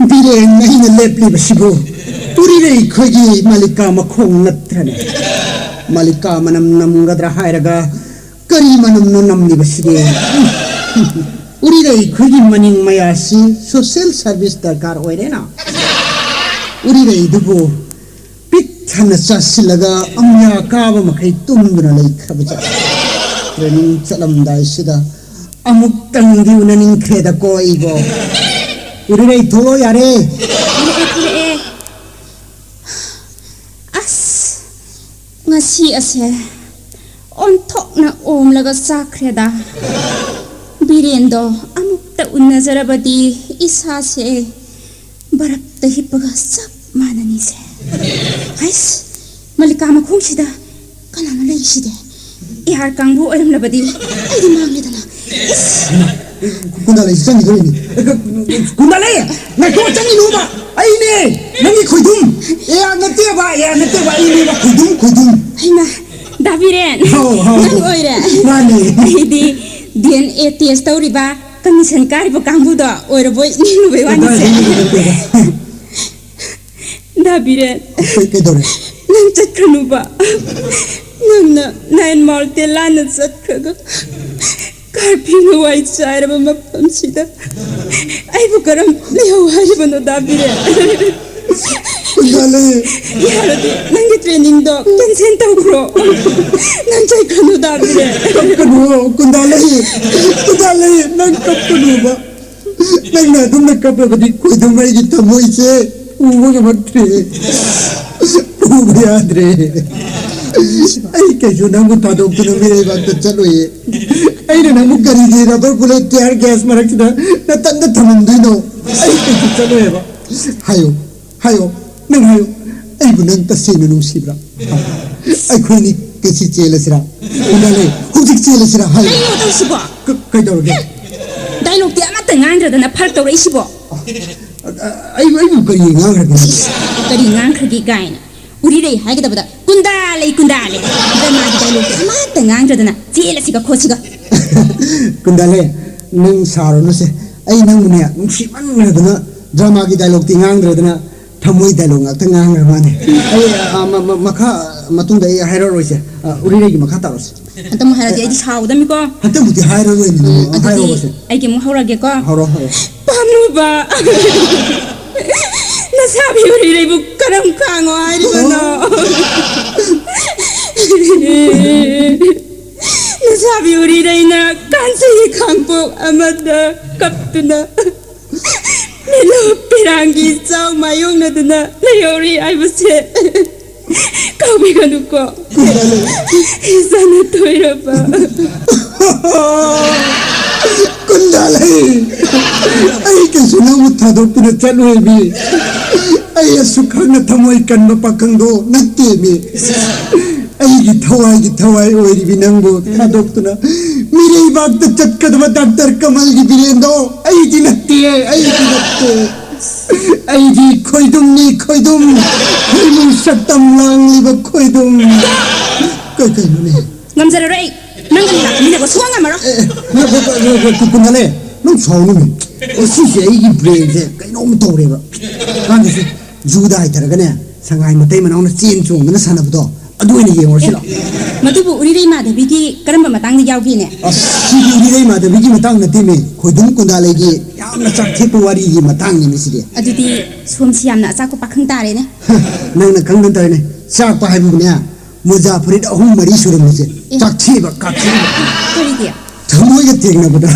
Biren mahina lepli basibo Urirei khogi malika makhong natrane Malika manam nam gadra hairaga Kari manam no namni basige Urirei khogi maning mayasi social service darkar oirena Urirei dubo Pithana chasilaga amya kaba makai tumduna leikhrabaja Training chalam dai sida Amuk tangdi unaning kreda ko ibo Urirei tholo yare As ngasi ase onthok na om laga sakreda Birendo amukta unnazarabadi isa se barak ta hipaga sap manani se Ais malika makhong sida kanana lei side ihar kangbu oram labadi aidi mangledana Kundalai changi doi ni Kundalai na ko changi no ba ai ne nangi khoidum ya nate ba ai ne ba khoidum haina Daviren nang oire mani di DNA test tauriba commission kariba kangbu da oire boy ninu be wani se Daviren ke dore nang chatkanu ba nang na 9 malte lana chatkaga Karpino white side of a mapamsida. I will come Leo Hajibano Dabire. Nangi training dog, consent of grow. Nanchakano Dabire. Kundalai, Nankapunuba. Nanga, don't make up of the Kudumaita Moise, who was about tree. Ubiadre. I can you know what I don't know about the Chalway. I don't know what is the rubber bullet tear gas marakida, not under Tamandino. I think it's a waiver. Hayo, no, I wouldn't the same in Sibra. I couldn't get it jealous. Who's it jealous? Dialogue the Amatan under than a part of Ishibo. I will go in Anchor Gain. Urire Hagada Kundale, the Matan under than a jealous Kosiga. Kundale, no sorrow, no say. I know she drama dialogue the Andra, Tamui dialogue, Tanga money. Matunda Heroes, Urigi Makataros. And the Maharaja is how them go. And then with the higher I can Mohora Geko. Pamuba. Let's have you really book Karam Kango. I don't know. Let's have you read in a can't say Kampo Amada Kaptuna. Hello, Pirangi, so my young Nadana, Leori, I was here. Kawiganuko. He's on a toilet. Kundalai, I can see no Tado to the Chalway. I asukana Tamoikan Mapakando, not me. I get Hawaii, or Vinango, Tadokuna. Miri back the Chatkadama Dr. Kamal Gibiendo. I did not tear, I did Koidum, Koidum, Shatam Lang, live Koidum. Namzaray, Nangana, was one amara. Kunale, no sound me. Or she's a brave, no Toreva. Judah Taragana, Sangai Mataman on the scene to the son of dog. Do any game or so. Matubu Rima, the Viki, Karama Matang Yavine. Rima, the Viki Matang, the Timmy, Kodum Kundalegi, Yamasa Tipuari, Matang, Missy. Aditi, Swamsiana, Sakopakantare. Nana Kangantane, Sapa Habunia, Muzafrid, whom Marisha was it. Takiba, Kaki. Tamoya thing about that.